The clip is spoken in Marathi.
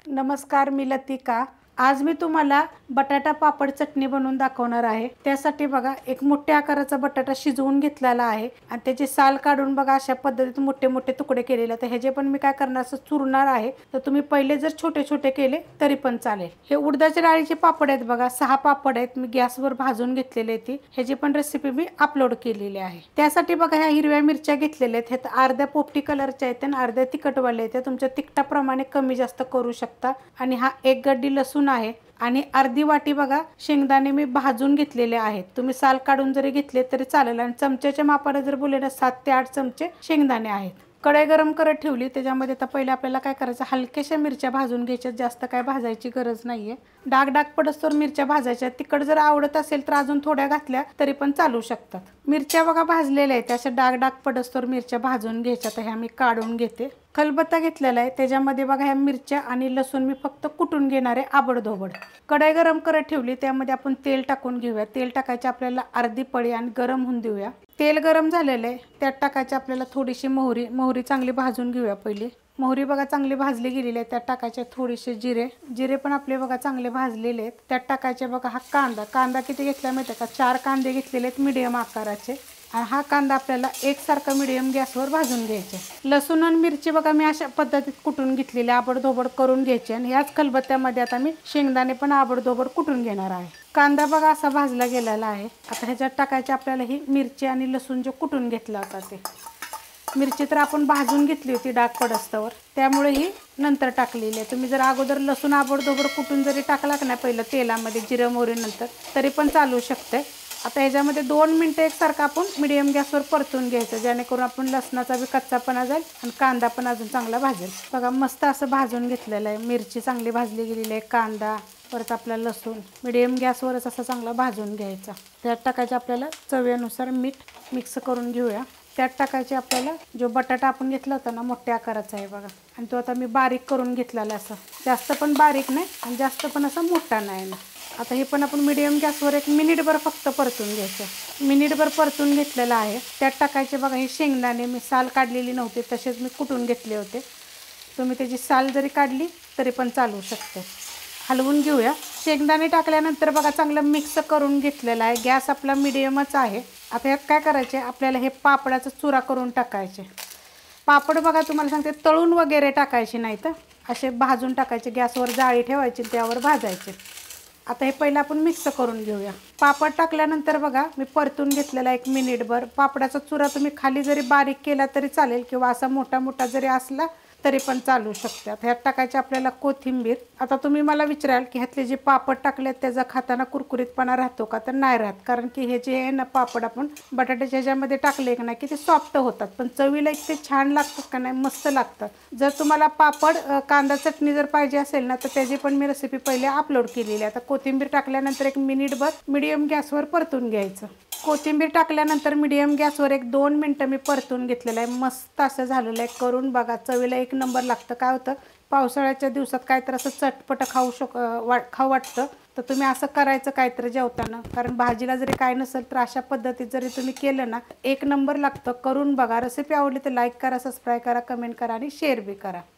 नमस्कार, मी लतिका। आज मी तुम्हाला बटाटा पापड चटणी बनवून दाखवणार आहे। त्यासाठी बघा एक मोठ्या आकाराचा बटाटा शिजवून घेतलेला आहे आणि त्याची साल काढून बघा अशा पद्धतीने मोठे मोठे तुकडे केलेले आहेत। ह्याचे पण मी काय करणार असं चुरणार आहे, तर तुम्ही पहिले जर छोटे छोटे केले तरी पण चालेल। हे उडदाच्या डाळीचे पापड आहेत बघा, 6 पापड आहेत। मी गॅसवर भाजून घेतलेले आहेत। ह्याची पण रेसिपी मी अपलोड केलेली आहे। त्यासाठी बघा ह्या हिरव्या मिरच्या घेतलेल्या आहेत। ह्यात अर्ध्या पोपटी कलरच्या आहेत आणि अर्ध्या तिखटवाल्या आहेत। तुमच्या तिखटाप्रमाणे कमी जास्त करू शकता। आणि हा एक गड्डी लसूण आहे आणि अर्धी वाटी बघा शेंगदाणे मी भाजून घेतलेले आहेत। तुम्ही साल काढून जरी घेतले तरी चालेल। आणि चमच्याच्या मापाने जर बोलले ना 7 ते 8 चमचे शेंगदाणे आहेत। कढई गरम करत ठेवली, त्याच्यामध्ये आता पहिले आपल्याला काय करायचं, हलक्याशा मिरच्या भाजून घ्यायच्या, जास्त काय भाजायची गरज नाहीये। डाग डाग पडस्तोर मिरच्या भाजायच्या। तिखट जर आवडत असेल तर अजून थोड्या घातल्या तरी पण चालू शकतात। मिरच्या बघा भाजलेल्या आहेत, अशा डाग डाग पडस्तोर मिरच्या भाजून घ्यायच्या। तर ह्या मी काढून घेते। खलबत्ता घेतलेला आहे, त्याच्यामध्ये बघा ह्या मिरच्या आणि लसूण मी फक्त कुटून घेणार आहे आबडधोबड। कढई गरम करत ठेवली, त्यामध्ये आपण तेल टाकून घेऊया। तेल टाकायचे आपल्याला अर्धी पळी आणि गरम होऊन देऊया। तेल गरम झालेलं आहे, त्यात टाकायची आपल्याला थोडीशी मोहरी चांगली भाजून घेऊया। पहिली मोहरी बघा चांगली भाजली गेलेली आहे, त्यात टाकायचे थोडेसे जिरे पण आपले बघा चांगले भाजलेले आहेत। त्यात टाकायचे बघा हा कांदा किती घेतला माहिती आहे का, 4 कांदे घेतलेले आहेत मीडियम आकाराचे। आणि हा कांदा आपल्याला एकसारखा मीडियम गॅसवर भाजून घ्यायचा। लसूण आणि मिरची बघा मी अशा पद्धतीत कुटून घेतलेली, आबडधोबड करून घ्यायची। आणि याच खलबत्त्यामध्ये आता मी शेंगदाणे पण आबडधोबड कुटून घेणार आहे। कांदा बघा असा भाजला गेलेला आहे। आता ह्याच्यात टाकायचे आपल्याला ही मिरची आणि लसूण जे कुटून घेतला होता ते। मिरची तर आपण भाजून घेतली होती डाग पडस्तवर, त्यामुळे ही नंतर टाकलेली आहे। तुम्ही जर अगोदर लसूण आबडधोबड कुटून जरी टाकला का नाही पहिलं तेलामध्ये जिरं मोहरी नंतर, तरी पण चालू शकते। आता ह्याच्यामध्ये 2 मिनिटं एकसारखं आपण मीडियम गॅसवर परतून घ्यायचं, जेणेकरून आपण लसणाचा बी कच्चापणा जाईल आणि कांदा पण अजून चांगला भाजेल। बघा मस्त असं भाजून घेतलेलं आहे। मिरची चांगली भाजली गेलेली आहे, कांदा परत आपला लसूण मीडियम गॅसवरच असा चांगला भाजून घ्यायचा। त्यात टाकायचं आपल्याला चवीनुसार मीठ मिक्स करून घेऊया। त्यात टाकायचे आपल्याला जो बटाटा आपण घेतला होता ना मोठ्या आकाराचा आहे बघा, आणि तो आता मी बारीक करून घेतलेला, असं जास्त पण बारीक नाही आणि जास्त पण असा मोठा नाही ना। आता हे पण आपण मीडियम गॅसवर 1 मिनिटभर फक्त परतून घ्यायचं। मिनिटभर परतून घेतलेलं आहे। त्यात टाकायचे बघा हे शेंगदाणे, मी साल काढलेली नव्हती, तसेच मी कुटून घेतले होते। तुम्ही त्याची साल जरी काढली तरी पण चालू शकते। हलवून घेऊया। शेंगदाणे टाकल्यानंतर बघा चांगलं मिक्स करून घेतलेलं आहे। गॅस आपला मीडियमच आहे। आता यात काय करायचे, आपल्याला हे पापडाचा चुरा करून टाकायचे। पापड बघा तुम्हाला सांगते तळून वगैरे टाकायचे नाही, तर असे भाजून टाकायचे। गॅसवर जाळी ठेवायची, त्यावर भाजायचे। आता हे पहिलं आपण मिक्स करून घेऊया। पापड टाकल्यानंतर बघा मी परतून घेतलेला 1 मिनिटभर। पापडाचा चुरा तुम्ही खाली जरी बारीक केला तरी चालेल, किंवा असा मोठा मोठा जरी असला तरी पण चालू शकते। ह्यात टाकायचे आपल्याला कोथिंबीर। आता तुम्ही मला विचाराल की ह्यातले जे पापड टाकले त्याचा खाताना कुरकुरीतपणा राहतो का, तर नाही राहत। कारण की हे जे आहे ना पापड आपण बटाट्याच्या ह्याच्यामध्ये टाकले का नाही की ते सॉफ्ट होतात, पण चवीला इतके छान लागतात का नाही, मस्त लागतात। जर तुम्हाला पापड कांदा चटणी जर पाहिजे असेल ना, तर त्याची पण मी रेसिपी पहिले अपलोड केलेली आहे। आता कोथिंबीर टाकल्यानंतर 1 मिनिटभर मीडियम गॅसवर परतून घ्यायचं। कोथिंबीर टाकल्यानंतर मीडियम गॅसवर 1-2 मिनिटं मी परतून घेतलेलं आहे। मस्त असं झालेलं आहे, करून बघा, चवीला 1 नंबर लागतं। काय होतं, पावसाळ्याच्या दिवसात काहीतरी असं चटपट खाऊ वाटतं, तर तुम्ही असं करायचं काहीतरी जेवताना। कारण भाजीला जरी काय नसेल तर अशा पद्धतीत जरी तुम्ही केलं ना 1 नंबर लागतं। करून बघा। रेसिपी आवडली तर लाईक करा, सबस्क्राईब करा, कमेंट करा आणि शेअर बी करा।